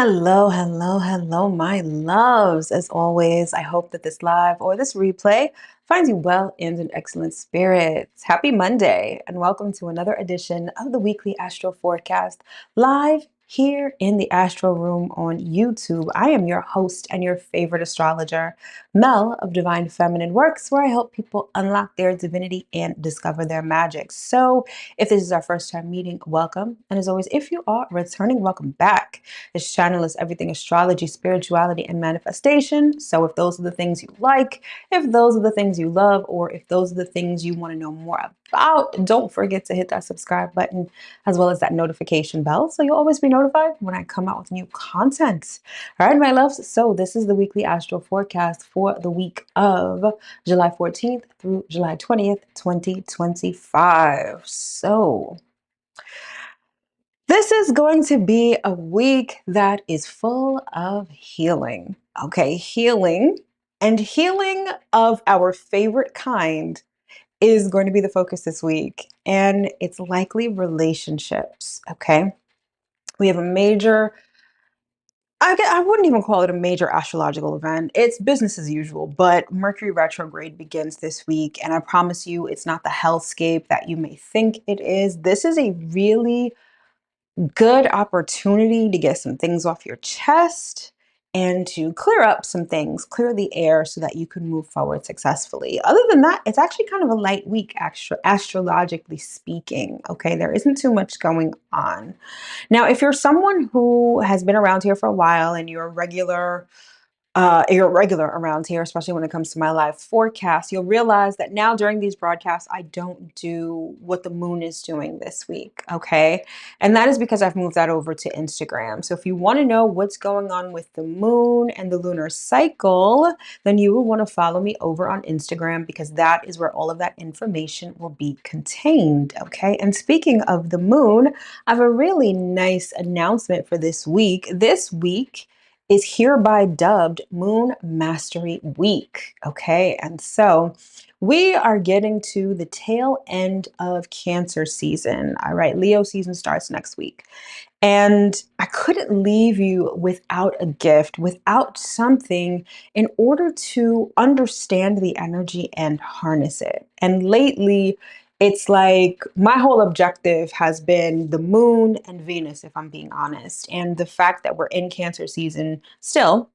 Hello, hello, hello, my loves. As always, I hope that this live or this replay finds you well and in excellent spirits. Happy Monday, and welcome to another edition of the weekly Astro Forecast live here in the Astro Room on YouTube. I am your host and your favorite astrologer, Mel of Divine Feminine Works, where I help people unlock their divinity and discover their magic. So, if this is our first time meeting, welcome. And as always, if you are returning, welcome back. This channel is everything astrology, spirituality, and manifestation. So if those are the things you like, if those are the things you love, or if those are the things you want to know more about, don't forget to hit that subscribe button as well as that notification bell so you'll always be notified when I come out with new content. All right, my loves. So this is the weekly astro forecast for the week of July 14th through July 20th, 2025. So this is going to be a week that is full of healing. Okay, healing and healing of our favorite kind is going to be the focus this week. And it's likely relationships. Okay, we have a major, I wouldn't even call it a major astrological event. It's business as usual, but Mercury retrograde begins this week. And I promise you, it's not the hellscape that you may think it is. This is a really good opportunity to get some things off your chest and to clear up some things, clear the air so that you can move forward successfully. Other than that, it's actually kind of a light week, astrologically speaking. Okay, there isn't too much going on. Now, if you're someone who has been around here for a while and you're regular around here, especially when it comes to my live forecast, you'll realize that now during these broadcasts, I don't do what the moon is doing this week, okay? And that is because I've moved that over to Instagram. So if you want to know what's going on with the moon and the lunar cycle, then you will want to follow me over on Instagram because that is where all of that information will be contained, okay? And speaking of the moon, I have a really nice announcement for this week. This week is hereby dubbed Moon Mastery Week. Okay, and so we are getting to the tail end of Cancer season. All right, Leo season starts next week. And I couldn't leave you without a gift, without something in order to understand the energy and harness it. And lately, it's like my whole objective has been the moon and Venus, if I'm being honest. And the fact that we're in Cancer season still,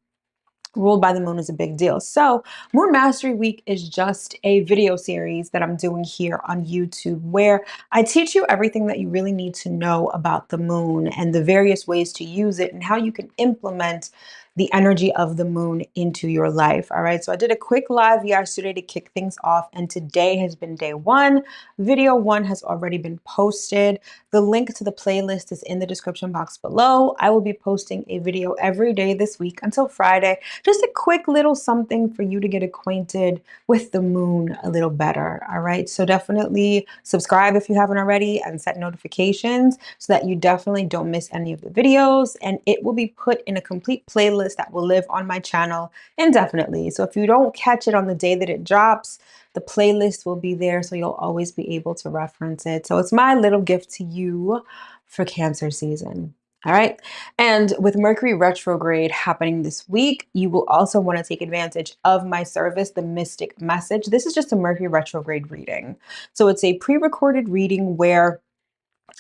ruled by the moon, is a big deal. So Moon Mastery Week is just a video series that I'm doing here on YouTube where I teach you everything that you really need to know about the moon and the various ways to use it and how you can implement the energy of the moon into your life. All right. So I did a quick live yesterday to kick things off, and today has been day one. Video one has already been posted. The link to the playlist is in the description box below. I will be posting a video every day this week until Friday. Just a quick little something for you to get acquainted with the moon a little better. All right. So definitely subscribe if you haven't already and set notifications so that you definitely don't miss any of the videos. And it will be put in a complete playlist that will live on my channel indefinitely. So if you don't catch it on the day that it drops, the playlist will be there, so you'll always be able to reference it. So it's my little gift to you for Cancer season. All right. And with Mercury retrograde happening this week, you will also want to take advantage of my service, the Mystic Message. This is just a Mercury retrograde reading. So it's a pre-recorded reading where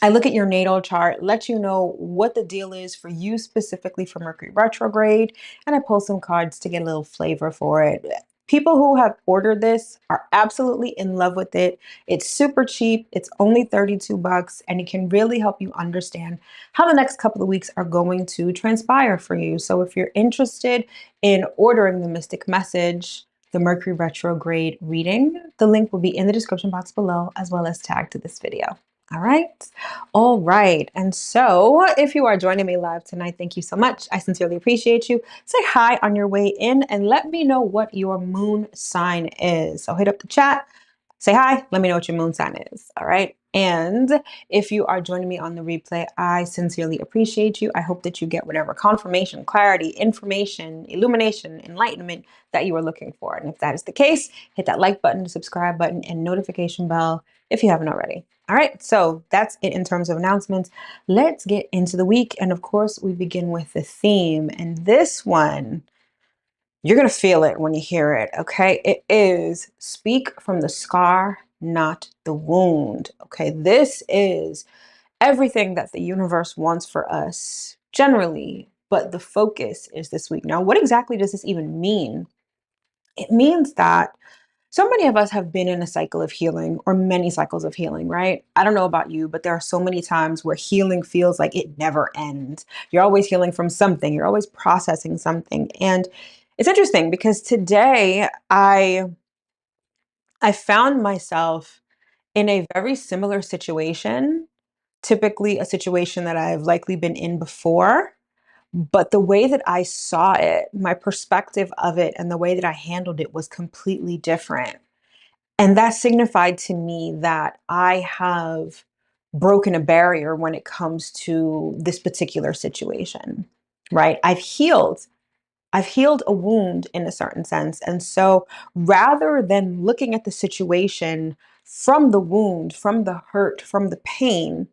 I look at your natal chart, let you know what the deal is for you specifically for Mercury retrograde, and I pull some cards to get a little flavor for it. People who have ordered this are absolutely in love with it. It's super cheap. It's only 32 bucks, and it can really help you understand how the next couple of weeks are going to transpire for you. So if you're interested in ordering the Mystic Message, the Mercury retrograde reading, the link will be in the description box below as well as tagged to this video. All right. All right. And so if you are joining me live tonight, thank you so much. I sincerely appreciate you. Say hi on your way in and let me know what your moon sign is. So hit up the chat, say hi, let me know what your moon sign is. All right. And if you are joining me on the replay, I sincerely appreciate you. I hope that you get whatever confirmation, clarity, information, illumination, enlightenment that you are looking for. And if that is the case, hit that like button, subscribe button, and notification bell if you haven't already. All right, so that's it in terms of announcements. Let's get into the week. And of course, we begin with the theme. And this one, you're going to feel it when you hear it, okay? It is speak from the scar, not the wound, okay? This is everything that the universe wants for us generally, but the focus is this week. Now, what exactly does this even mean? It means that so many of us have been in a cycle of healing or many cycles of healing, right? I don't know about you, but there are so many times where healing feels like it never ends. You're always healing from something, you're always processing something. And it's interesting because today I found myself in a very similar situation, typically a situation that I've likely been in before. But the way that I saw it, my perspective of it, and the way that I handled it was completely different. And that signified to me that I have broken a barrier when it comes to this particular situation, right? I've healed a wound in a certain sense. And so rather than looking at the situation from the wound, from the hurt, from the pain,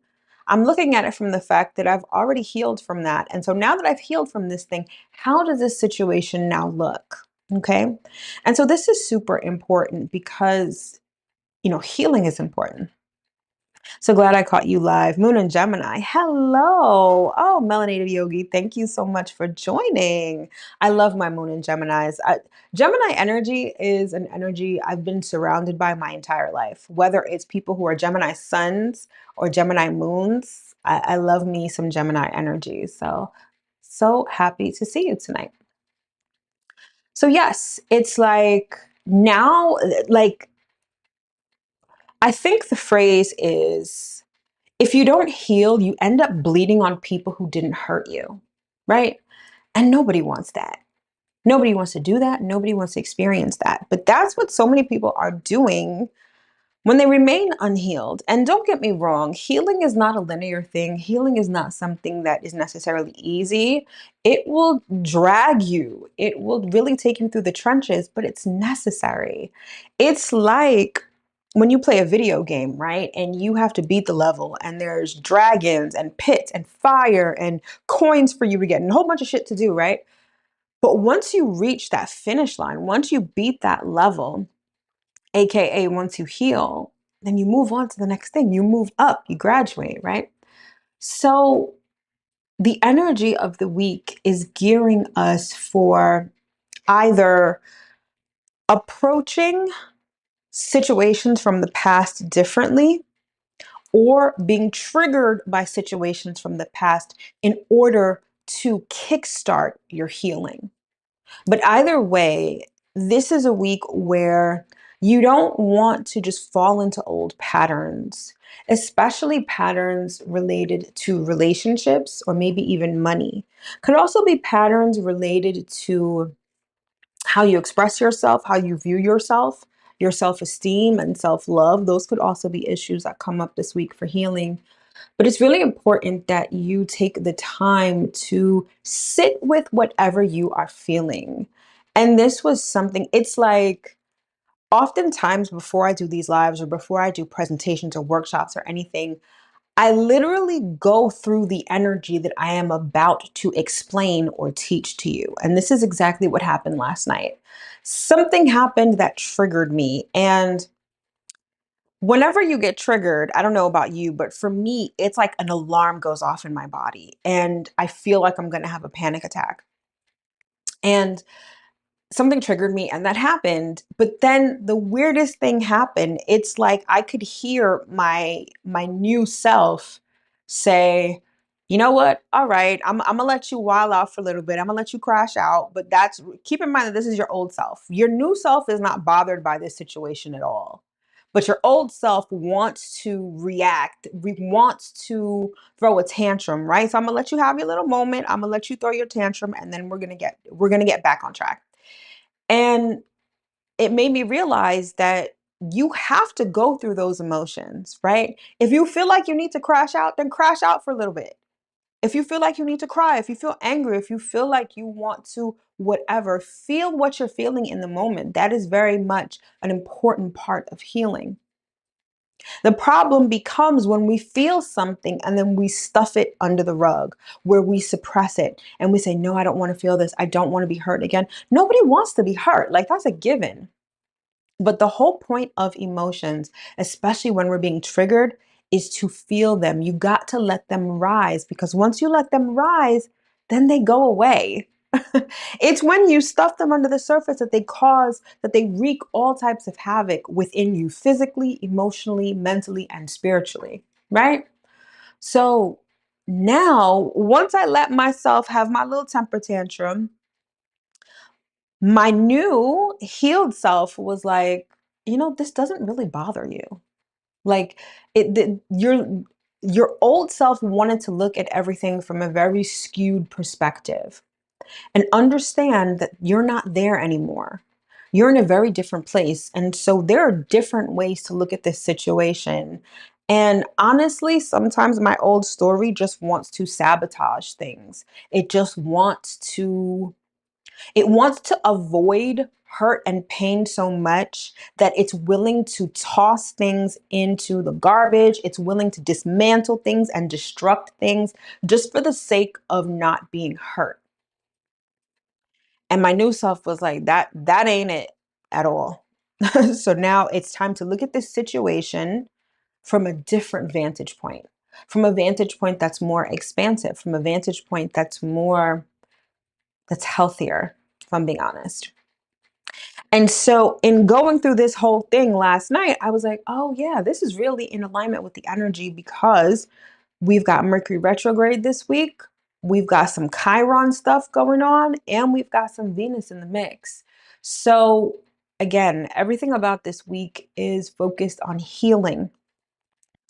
I'm looking at it from the fact that I've already healed from that. And so now that I've healed from this thing, how does this situation now look? Okay. And so this is super important because, healing is important. So glad I caught you live. Moon and Gemini. Hello. Oh, Melanated Yogi. Thank you so much for joining. I love my Moon and Geminis. Gemini energy is an energy I've been surrounded by my entire life, whether it's people who are Gemini suns or Gemini moons. I love me some Gemini energy. So happy to see you tonight. So, yes, it's like now, like, I think the phrase is, if you don't heal, you end up bleeding on people who didn't hurt you, right? And nobody wants that. Nobody wants to do that. Nobody wants to experience that. But that's what so many people are doing when they remain unhealed. And don't get me wrong, healing is not a linear thing. Healing is not something that is necessarily easy. It will drag you, it will really take you through the trenches, but it's necessary. It's like when you play a video game, right? And you have to beat the level, and there's dragons and pits and fire and coins for you to get and a whole bunch of shit to do, right? But once you reach that finish line, once you beat that level, AKA once you heal, then you move on to the next thing. You move up, you graduate, right? So the energy of the week is gearing us for either approaching situations from the past differently or being triggered by situations from the past in order to kickstart your healing. But either way, this is a week where you don't want to just fall into old patterns, especially patterns related to relationships or maybe even money. Could also be patterns related to how you express yourself, how you view yourself, your self esteem and self love. Those could also be issues that come up this week for healing. But it's really important that you take the time to sit with whatever you are feeling. And this was something, it's like oftentimes before I do these lives or before I do presentations or workshops or anything, I literally go through the energy that I am about to explain or teach to you. And this is exactly what happened last night. Something happened that triggered me. And whenever you get triggered, I don't know about you, but for me, it's like an alarm goes off in my body and I feel like I'm going to have a panic attack. And something triggered me and that happened, but then the weirdest thing happened. It's like I could hear my new self say, you know what, all right, I'm gonna let you wild out for a little bit, I'm gonna let you crash out, but that's, keep in mind that this is your old self. Your new self is not bothered by this situation at all, but your old self wants to react, wants to throw a tantrum, right? So I'm gonna let you have your little moment, I'm gonna let you throw your tantrum, and then we're gonna get back on track. And it made me realize that you have to go through those emotions, right? If you feel like you need to crash out, then crash out for a little bit. If you feel like you need to cry, if you feel angry, if you feel like you want to, whatever, feel what you're feeling in the moment. That is very much an important part of healing. The problem becomes when we feel something and then we stuff it under the rug, where we suppress it and we say, no, I don't want to feel this. I don't want to be hurt again. Nobody wants to be hurt. Like, that's a given. But the whole point of emotions, especially when we're being triggered, is to feel them. You got to let them rise, because once you let them rise, then they go away. It's when you stuff them under the surface that they wreak all types of havoc within you, physically, emotionally, mentally, and spiritually, right? So now, once I let myself have my little temper tantrum, my new healed self was like, this doesn't really bother you. Like, your old self wanted to look at everything from a very skewed perspective and understand that you're not there anymore. You're in a very different place. And so there are different ways to look at this situation. And honestly, sometimes my old story just wants to sabotage things. It just wants to it wants to avoid hurt and pain so much that it's willing to toss things into the garbage. It's willing to dismantle things and destruct things just for the sake of not being hurt. And my new self was like, that ain't it at all. So now it's time to look at this situation from a different vantage point, from a vantage point that's more expansive, from a vantage point that's healthier, if I'm being honest. And so in going through this whole thing last night, I was like, oh yeah, this is really in alignment with the energy, because we've got Mercury retrograde this week. We've got some Chiron stuff going on, and we've got some Venus in the mix. So again, everything about this week is focused on healing.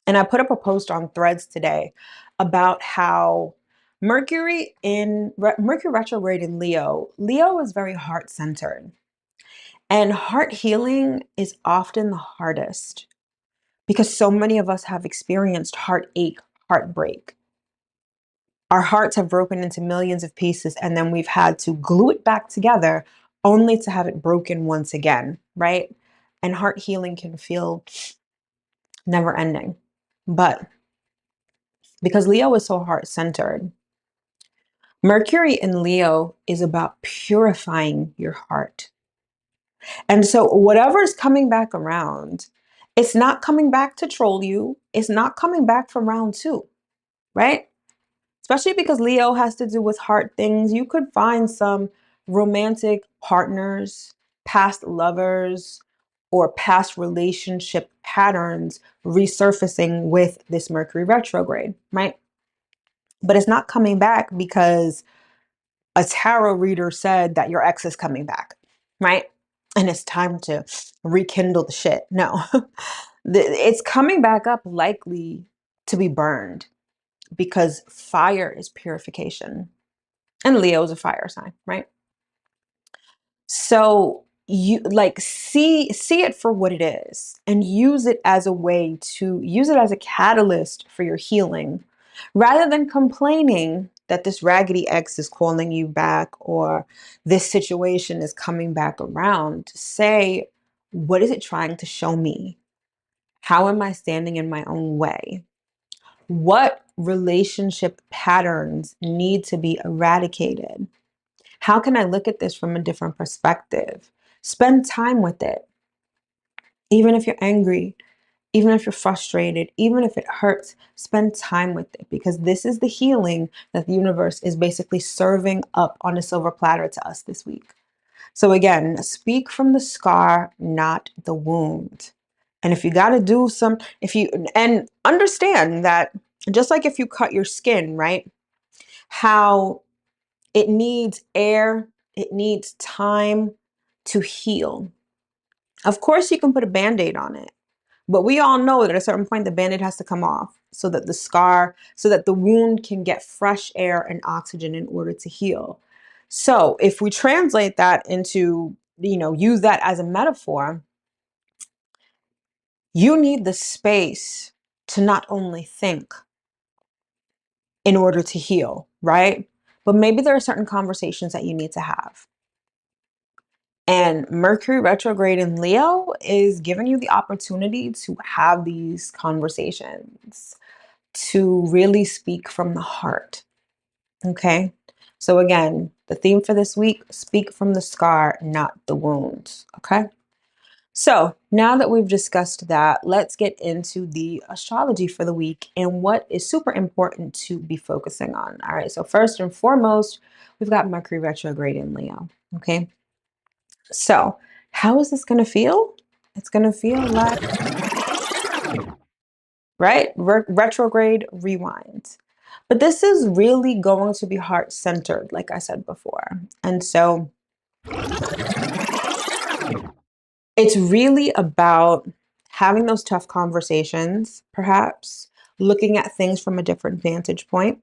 And I put up a post on Threads today about how Mercury retrograde in Leo is very heart-centered. And heart healing is often the hardest, because so many of us have experienced heartache, heartbreak. Our hearts have broken into millions of pieces, and then we've had to glue it back together only to have it broken once again, right? And heart healing can feel never ending. But because Leo is so heart centered, Mercury in Leo is about purifying your heart. And so whatever's coming back around, it's not coming back to troll you. It's not coming back from round two, right? Especially because Leo has to do with heart things. You could find some romantic partners, past lovers, or past relationship patterns resurfacing with this Mercury retrograde, right? But it's not coming back because a tarot reader said that your ex is coming back, right? And it's time to rekindle the shit. No, it's coming back up likely to be burned, because fire is purification. And Leo is a fire sign, right? So you like see it for what it is, and use it as a way to use it as a catalyst for your healing, rather than complaining that this raggedy ex is calling you back, or this situation is coming back around. Say, what is it trying to show me? How am I standing in my own way? What relationship patterns need to be eradicated? How can I look at this from a different perspective? Spend time with it. Even if you're angry, even if you're frustrated, even if it hurts, spend time with it, because this is the healing that the universe is basically serving up on a silver platter to us this week. So again, speak from the scar, not the wound. And if you got to do and understand that, just like if you cut your skin, right? How it needs air, it needs time to heal. Of course, you can put a band-aid on it, but we all know that at a certain point, the band-aid has to come off so that the wound can get fresh air and oxygen in order to heal. So if we translate that into, use that as a metaphor, you need the space to not only think in order to heal, right? But maybe there are certain conversations that you need to have. And Mercury retrograde in Leo is giving you the opportunity to have these conversations, to really speak from the heart. Okay. So again, the theme for this week, speak from the scar, not the wounds. Okay. So now that we've discussed that, let's get into the astrology for the week and what is super important to be focusing on. All right. So first and foremost, we've got Mercury retrograde in Leo. Okay. So how is this going to feel? It's going to feel like, right? Retrograde rewind. But this is really going to be heart centered, like I said before. And so it's really about having those tough conversations, perhaps looking at things from a different vantage point.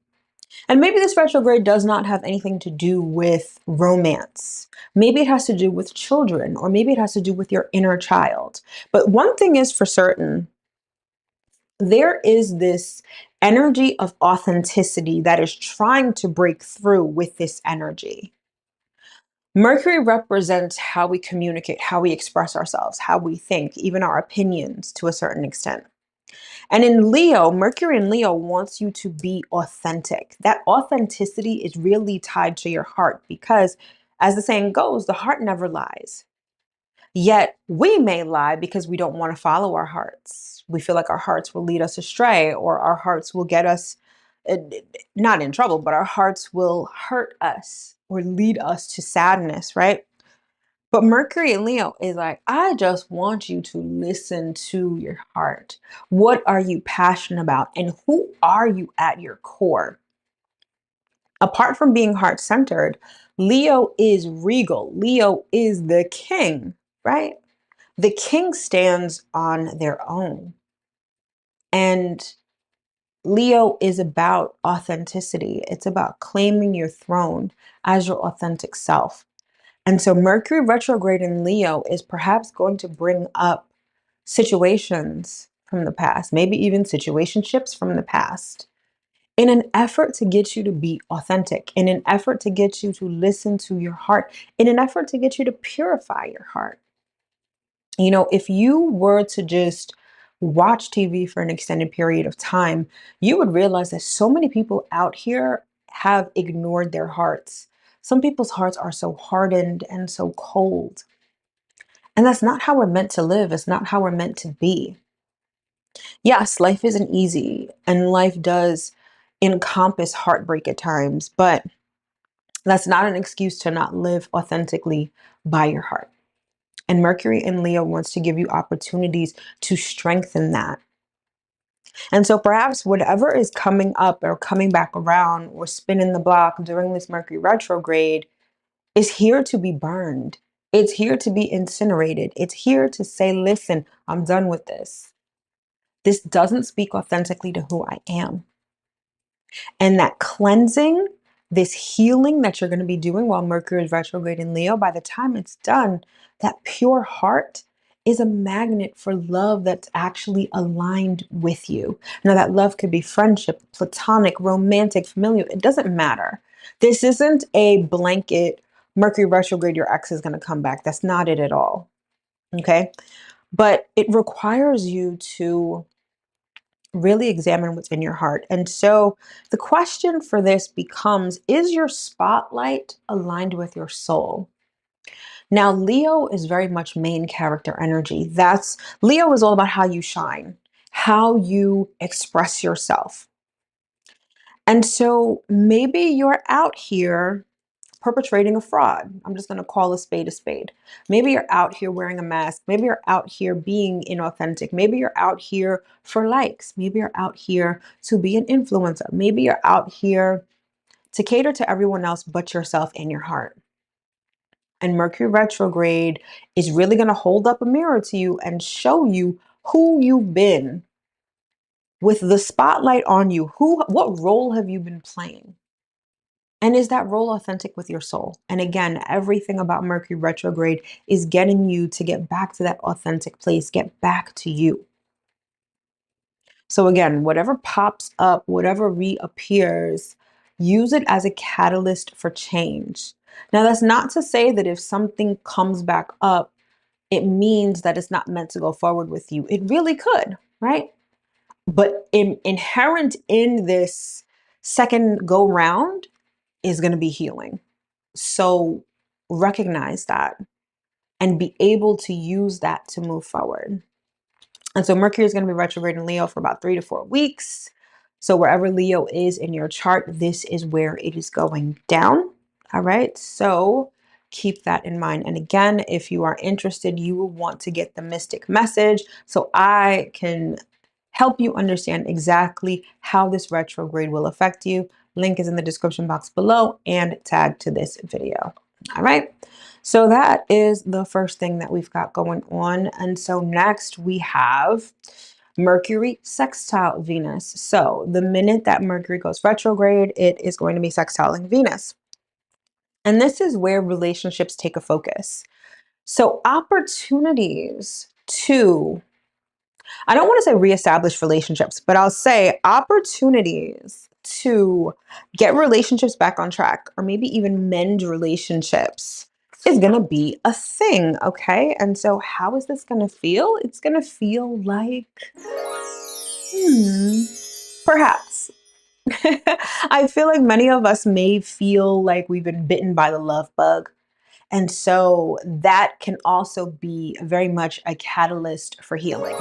And maybe this retrograde does not have anything to do with romance. Maybe it has to do with children, or maybe it has to do with your inner child. But one thing is for certain, there is this energy of authenticity that is trying to break through with this energy. Mercury represents how we communicate, how we express ourselves, how we think, even our opinions to a certain extent. And in Leo, Mercury in Leo wants you to be authentic. That authenticity is really tied to your heart because, as the saying goes, the heart never lies. Yet we may lie because we don't want to follow our hearts. We feel like our hearts will lead us astray, or our hearts will get us uh, not in trouble, but our hearts will hurt us or lead us to sadness, right? But Mercury in Leo is like, I just want you to listen to your heart. What are you passionate about? And who are you at your core? Apart from being heart centered, Leo is regal. Leo is the king, right? The king stands on their own. And Leo is about authenticity. It's about claiming your throne as your authentic self. And so Mercury retrograde in Leo is perhaps going to bring up situations from the past, maybe even situationships from the past, in an effort to get you to be authentic, in an effort to get you to listen to your heart, in an effort to get you to purify your heart. You know, if you were to just watch TV for an extended period of time, you would realize that so many people out here have ignored their hearts. Some people's hearts are so hardened and so cold. And that's not how we're meant to live. It's not how we're meant to be. Yes, life isn't easy and life does encompass heartbreak at times, but that's not an excuse to not live authentically by your heart. And Mercury in Leo wants to give you opportunities to strengthen that. And so perhaps whatever is coming up or coming back around or spinning the block during this Mercury retrograde is here to be burned. It's here to be incinerated. It's here to say, listen, I'm done with this. This doesn't speak authentically to who I am. And that cleansing, this healing that you're going to be doing while Mercury is retrograde in Leo, by the time it's done, that pure heart is a magnet for love that's actually aligned with you. Now, that love could be friendship, platonic, romantic, familial. It doesn't matter. This isn't a blanket Mercury retrograde, your ex is going to come back. That's not it at all. Okay. But it requires you to really examine what's in your heart. And so the question for this becomes, is your spotlight aligned with your soul? Now, Leo is very much main character energy. Leo is all about how you shine, how you express yourself. And so maybe you're out here perpetrating a fraud. I'm just going to call a spade a spade. Maybe you're out here wearing a mask. Maybe you're out here being inauthentic. Maybe you're out here for likes. Maybe you're out here to be an influencer. Maybe you're out here to cater to everyone else but yourself and your heart. And Mercury retrograde is really going to hold up a mirror to you and show you who you've been with the spotlight on you. What role have you been playing? And is that role authentic with your soul? And again, everything about Mercury retrograde is getting you to get back to that authentic place, get back to you. So again, whatever pops up, whatever reappears, use it as a catalyst for change. Now, that's not to say that if something comes back up, it means that it's not meant to go forward with you. It really could, right? But inherent in this second go round is going to be healing. So recognize that and be able to use that to move forward. And so Mercury is going to be retrograde in Leo for about 3 to 4 weeks. So wherever Leo is in your chart, this is where it is going down. All right. So keep that in mind. And again, if you are interested, you will want to get the mystic message so I can help you understand exactly how this retrograde will affect you. Link is in the description box below and tag to this video. All right. So that is the first thing that we've got going on. And so next we have Mercury sextile Venus. So the minute that Mercury goes retrograde, it is going to be sextiling Venus. And this is where relationships take a focus. So opportunities to, I don't want to say reestablish relationships, but I'll say opportunities to get relationships back on track or maybe even mend relationships is going to be a thing. Okay. And so how is this going to feel? It's going to feel like, perhaps. I feel like many of us may feel like we've been bitten by the love bug. And so that can also be very much a catalyst for healing.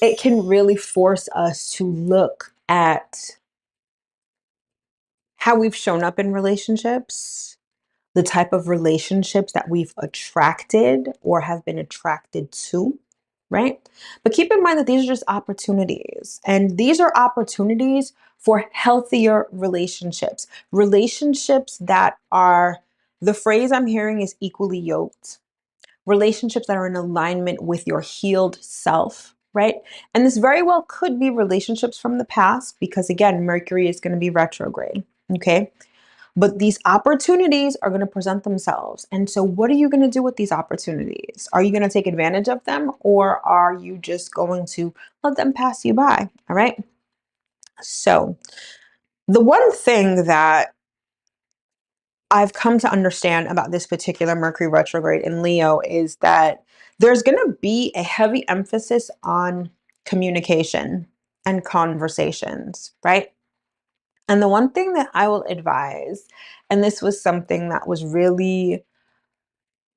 It can really force us to look at how we've shown up in relationships, the type of relationships that we've attracted or have been attracted to, right? But keep in mind that these are just opportunities, and these are opportunities for healthier relationships, relationships that are, the phrase I'm hearing is equally yoked, relationships that are in alignment with your healed self, right? And this very well could be relationships from the past because, again, Mercury is going to be retrograde, okay? But these opportunities are going to present themselves. And so what are you going to do with these opportunities? Are you going to take advantage of them, or are you just going to let them pass you by? All right. So the one thing that I've come to understand about this particular Mercury retrograde in Leo is that there's going to be a heavy emphasis on communication and conversations, right? And the one thing that I will advise, and this was something that was really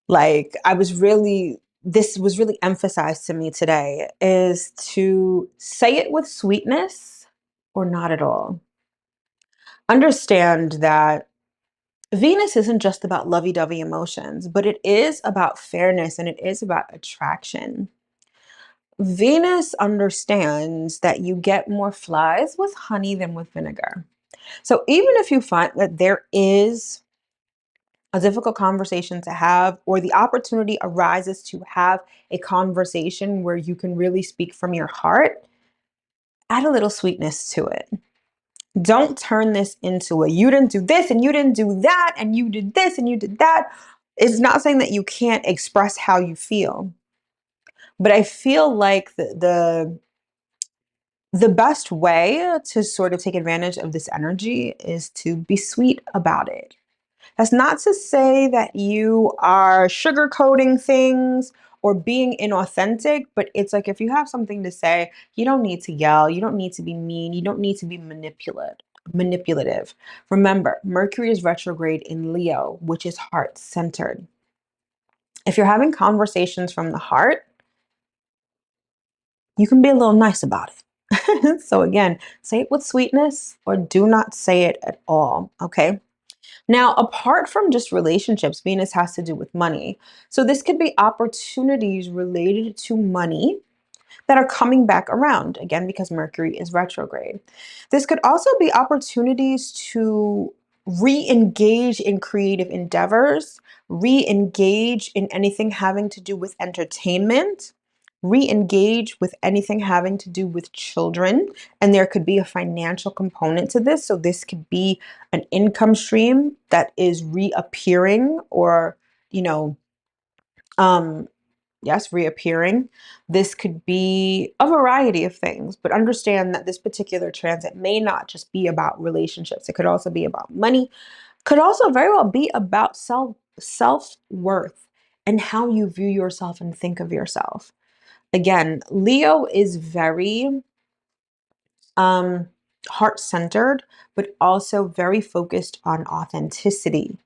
this was really emphasized to me today, is to say it with sweetness or not at all. Understand that Venus isn't just about lovey-dovey emotions, but it is about fairness and it is about attraction. Venus understands that you get more flies with honey than with vinegar. So even if you find that there is a difficult conversation to have, or the opportunity arises to have a conversation where you can really speak from your heart, add a little sweetness to it. Don't turn this into a you didn't do this and you didn't do that and you did this and you did that. It's not saying that you can't express how you feel, but I feel like the best way to sort of take advantage of this energy is to be sweet about it. That's not to say that you are sugarcoating things or being inauthentic, but it's like if you have something to say, you don't need to yell, you don't need to be mean, you don't need to be manipulative. Remember, Mercury is retrograde in Leo, which is heart-centered. If you're having conversations from the heart, you can be a little nice about it. So again, say it with sweetness or do not say it at all, okay? Now, apart from just relationships, Venus has to do with money. So this could be opportunities related to money that are coming back around, again, because Mercury is retrograde. This could also be opportunities to re-engage in creative endeavors, re-engage in anything having to do with entertainment, re-engage with anything having to do with children. And there could be a financial component to this. So this could be an income stream that is reappearing or, you know, yes, reappearing. This could be a variety of things, but understand that this particular transit may not just be about relationships. It could also be about money. Could also very well be about self-worth and how you view yourself and think of yourself. Again, Leo is very um heart-centered, but also very focused on authenticity.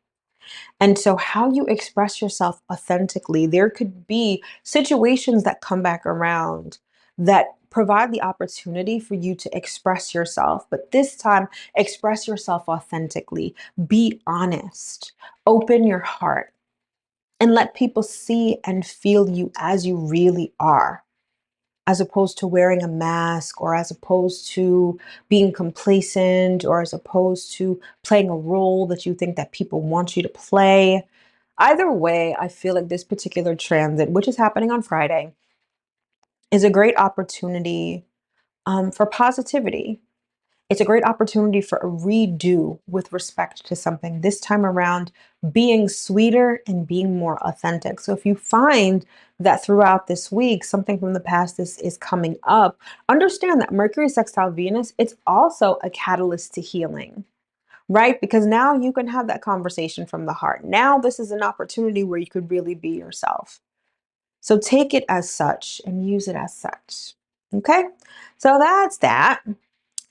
And so, how you express yourself authentically, there could be situations that come back around that provide the opportunity for you to express yourself, but this time, express yourself authentically. Be honest, open your heart, and let people see and feel you as you really are, as opposed to wearing a mask, or as opposed to being complacent, or as opposed to playing a role that you think that people want you to play. Either way, I feel like this particular transit, which is happening on Friday, is a great opportunity for positivity. It's a great opportunity for a redo with respect to something. This time around, being sweeter and being more authentic. So if you find that throughout this week, something from the past is coming up, understand that Mercury sextile Venus, it's also a catalyst to healing, right? Because now you can have that conversation from the heart. Now this is an opportunity where you could really be yourself. So take it as such and use it as such. Okay? So that's that.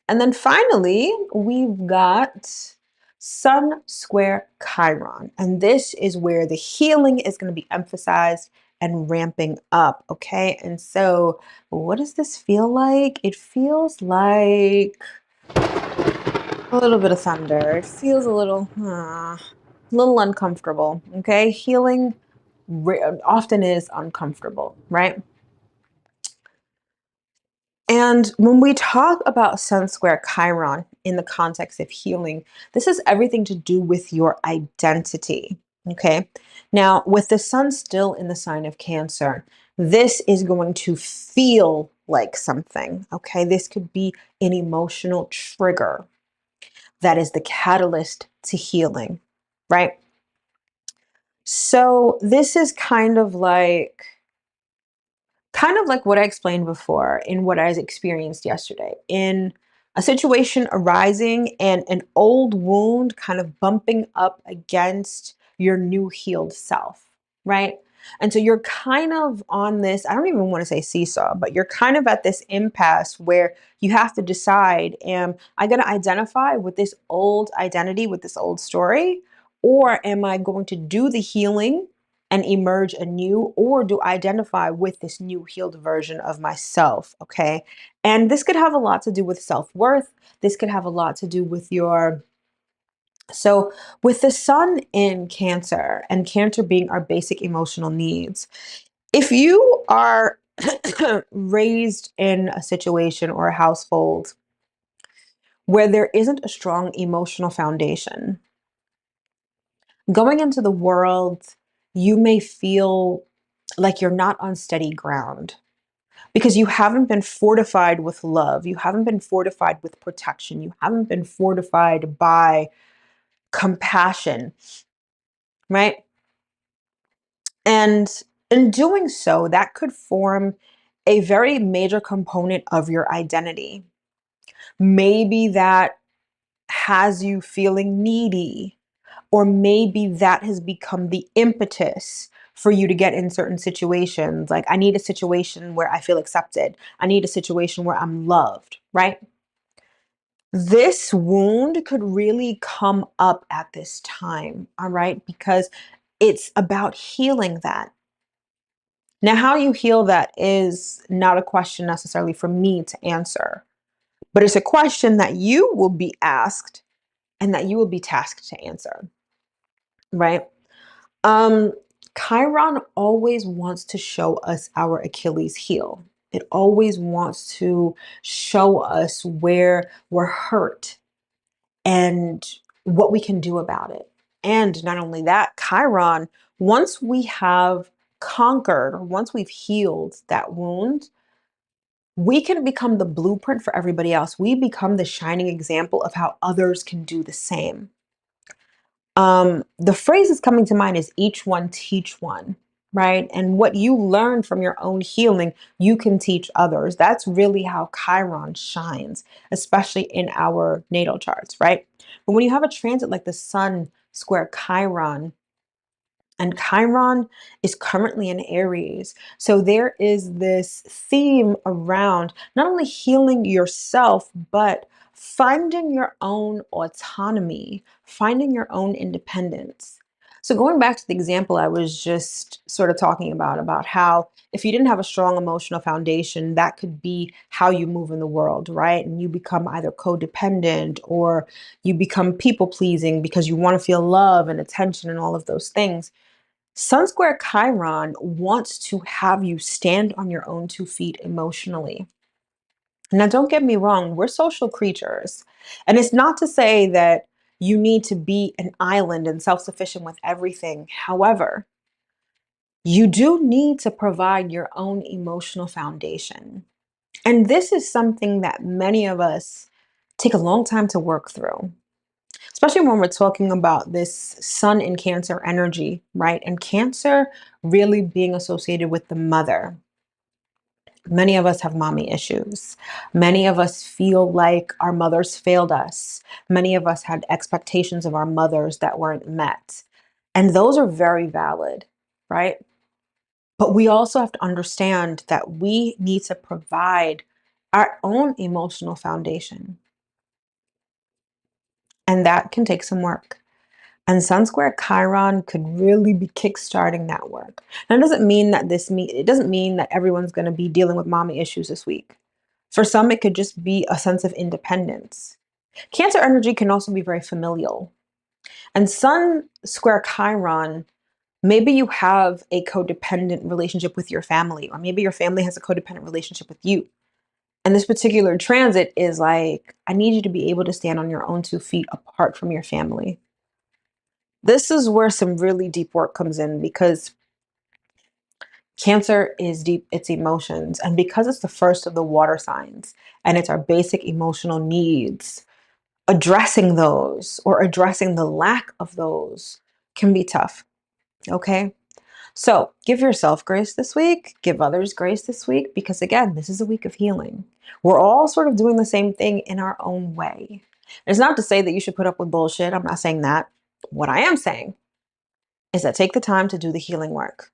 And then finally, we've got Sun Square Chiron. And this is where the healing is going to be emphasized and ramping up. Okay. And so, what does this feel like? It feels like a little bit of thunder. It feels a little uncomfortable. Okay. Healing often is uncomfortable, right? And when we talk about Sun Square Chiron in the context of healing, this has everything to do with your identity. Okay. Now, with the sun still in the sign of Cancer, this is going to feel like something. Okay. This could be an emotional trigger that is the catalyst to healing, right? So, this is kind of like what I explained before in what I experienced yesterday, in a situation arising and an old wound kind of bumping up against your new healed self, right? And so you're kind of on this, I don't even want to say seesaw, but you're kind of at this impasse where you have to decide, am I going to identify with this old identity, with this old story, or am I going to do the healing and emerge anew, or do I identify with this new healed version of myself? Okay. And this could have a lot to do with self worth. This could have a lot to do with so with the sun in Cancer and Cancer being our basic emotional needs, if you are raised in a situation or a household where there isn't a strong emotional foundation, going into the world, you may feel like you're not on steady ground because you haven't been fortified with love. You haven't been fortified with protection. You haven't been fortified by compassion, right? And in doing so, that could form a very major component of your identity. Maybe that has you feeling needy, or maybe that has become the impetus for you to get in certain situations. Like, I need a situation where I feel accepted. I need a situation where I'm loved, right? This wound could really come up at this time, all right? Because it's about healing that. Now, how you heal that is not a question necessarily for me to answer, but it's a question that you will be asked and that you will be tasked to answer, right? Um, Chiron always wants to show us our Achilles heel. It always wants to show us where we're hurt and what we can do about it. And not only that, Chiron, once we have conquered or once we've healed that wound, we can become the blueprint for everybody else. We become the shining example of how others can do the same. The phrase that's coming to mind is each one teach one. right? And what you learn from your own healing, you can teach others. That's really how Chiron shines, especially in our natal charts, right? But when you have a transit like the Sun square Chiron, and Chiron is currently in Aries. So there is this theme around not only healing yourself, but finding your own autonomy, finding your own independence. So going back to the example I was just sort of talking about how if you didn't have a strong emotional foundation, that could be how you move in the world, right? And you become either codependent or you become people pleasing because you want to feel love and attention and all of those things. Sun Square Chiron wants to have you stand on your own 2 feet emotionally. Now, don't get me wrong, we're social creatures. And it's not to say that you need to be an island and self sufficient with everything. However, you do need to provide your own emotional foundation. And this is something that many of us take a long time to work through, especially when we're talking about this sun in Cancer energy, right? And Cancer really being associated with the mother. Many of us have mommy issues. Many of us feel like our mothers failed us. Many of us had expectations of our mothers that weren't met. And those are very valid, right? But we also have to understand that we need to provide our own emotional foundation. And that can take some work. And Sun Square Chiron could really be kickstarting that work. Now, it doesn't mean that it doesn't mean that everyone's going to be dealing with mommy issues this week. For some, it could just be a sense of independence. Cancer energy can also be very familial. And Sun Square Chiron, maybe you have a codependent relationship with your family, or maybe your family has a codependent relationship with you. And this particular transit is like, I need you to be able to stand on your own 2 feet apart from your family. This is where some really deep work comes in because Cancer is deep, it's emotions. And because it's the first of the water signs and it's our basic emotional needs, addressing those or addressing the lack of those can be tough. Okay. So give yourself grace this week, give others grace this week, because again, this is a week of healing. We're all sort of doing the same thing in our own way. It's not to say that you should put up with bullshit. I'm not saying that. What I am saying is that take the time to do the healing work.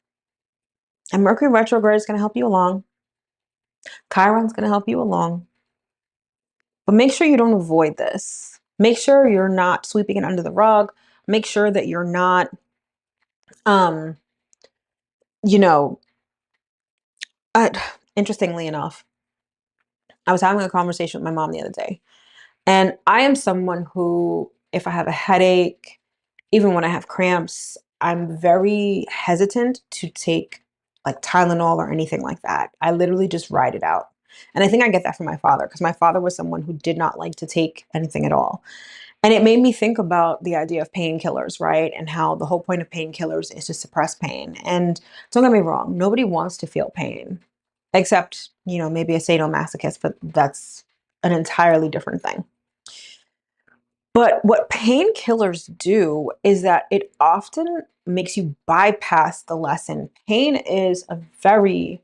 And Mercury retrograde is going to help you along. Chiron's going to help you along. But make sure you don't avoid this. Make sure you're not sweeping it under the rug. Make sure that you're not, um, you know, uh, interestingly enough, I was having a conversation with my mom the other day. And I am someone who, if I have a headache, even when I have cramps, I'm very hesitant to take like Tylenol or anything like that. I literally just ride it out. And I think I get that from my father because my father was someone who did not like to take anything at all. And it made me think about the idea of painkillers, right? And how the whole point of painkillers is to suppress pain. And don't get me wrong, nobody wants to feel pain, except, maybe a sadomasochist, but that's an entirely different thing. But what painkillers do is that it often makes you bypass the lesson. Pain is a very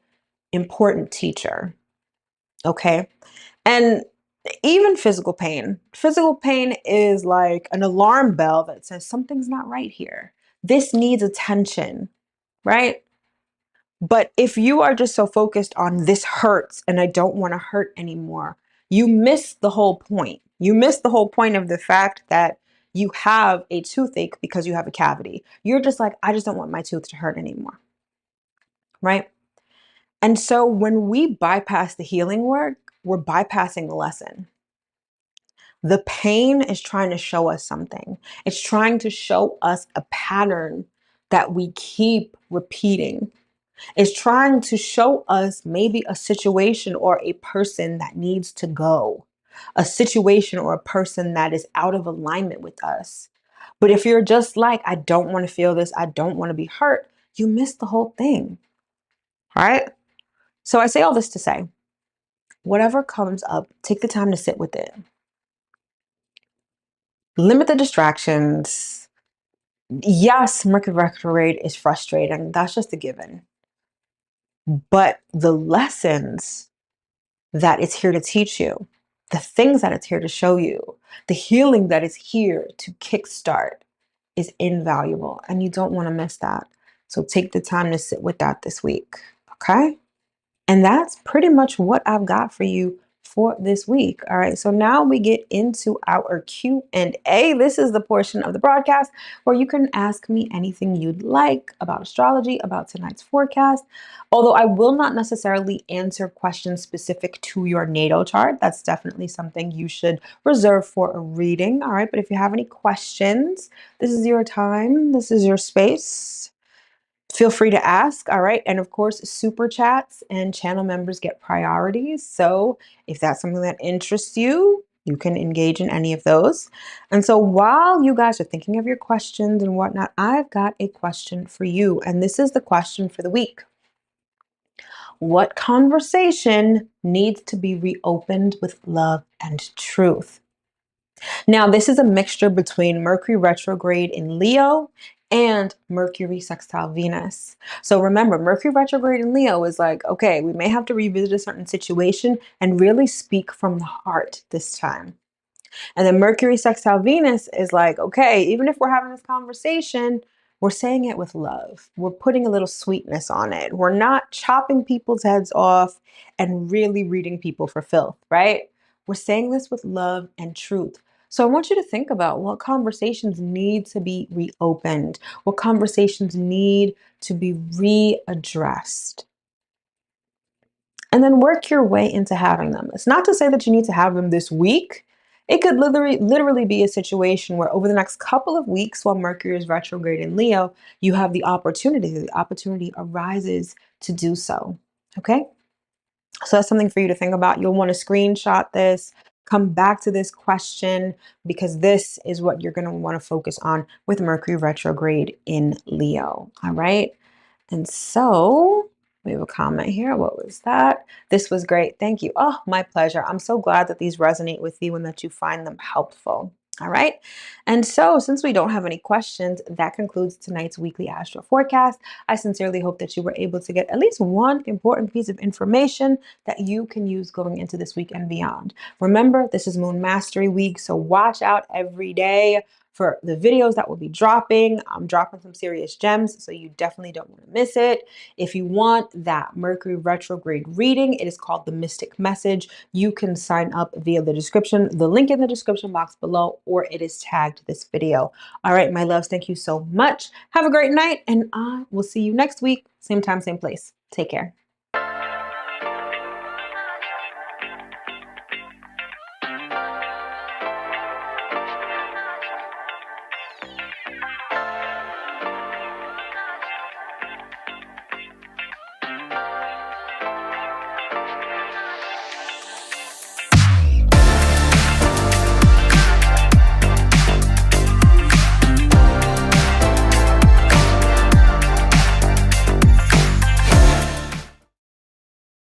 important teacher, okay? And even physical pain is like an alarm bell that says something's not right here. This needs attention, right? But if you are just so focused on this hurts and I don't want to hurt anymore, you miss the whole point. You miss the whole point of the fact that you have a toothache because you have a cavity. You're just like, I just don't want my tooth to hurt anymore, right? And so when we bypass the healing work, we're bypassing the lesson. The pain is trying to show us something. It's trying to show us a pattern that we keep repeating. It's trying to show us maybe a situation or a person that needs to go, a situation or a person that is out of alignment with us. But if you're just like, I don't want to feel this, I don't want to be hurt, you miss the whole thing, right? So I say all this to say, whatever comes up, take the time to sit with it. Limit the distractions. Yes, Mercury retrograde is frustrating. That's just a given. But the lessons that it's here to teach you, the things that it's here to show you, the healing that is here to kickstart is invaluable. And you don't want to miss that. So take the time to sit with that this week. Okay. And that's pretty much what I've got for you for this week. All right. So now we get into our Q&A. This is the portion of the broadcast where you can ask me anything you'd like about astrology, about tonight's forecast. Although I will not necessarily answer questions specific to your natal chart. That's definitely something you should reserve for a reading. All right. But if you have any questions, this is your time. This is your space. Feel free to ask. All right. And of course, super chats and channel members get priorities. So if that's something that interests you, you can engage in any of those. And so while you guys are thinking of your questions and whatnot, I've got a question for you. And this is the question for the week. What conversation needs to be reopened with love and truth? Now, this is a mixture between Mercury retrograde in Leo and Mercury sextile Venus. So remember, Mercury retrograde in Leo is like, okay, we may have to revisit a certain situation and really speak from the heart this time. And then Mercury sextile Venus is like, okay, even if we're having this conversation, we're saying it with love. We're putting a little sweetness on it. We're not chopping people's heads off and really reading people for filth, right? We're saying this with love and truth. So I want you to think about what conversations need to be reopened, what conversations need to be readdressed, and then work your way into having them. It's not to say that you need to have them this week. It could literally be a situation where over the next couple of weeks while Mercury is retrograde in Leo, you have the opportunity arises to do so. Okay? So that's something for you to think about. You'll want to screenshot this, come back to this question, because this is what you're going to want to focus on with Mercury retrograde in Leo. All right? And so we have a comment here. What was that? This was great. Thank you. Oh, my pleasure. I'm so glad that these resonate with you and that you find them helpful. All right. And so, since we don't have any questions, that concludes tonight's weekly astro forecast. I sincerely hope that you were able to get at least one important piece of information that you can use going into this week and beyond. Remember, this is Moon Mastery Week, so watch out every day for the videos that will be dropping. I'm dropping some serious gems, so you definitely don't want to miss it. If you want that Mercury retrograde reading, it is called The Mystic Message. You can sign up via the description, the link in the description box below, or it is tagged this video. All right, my loves, thank you so much. Have a great night, and I will see you next week. Same time, same place. Take care.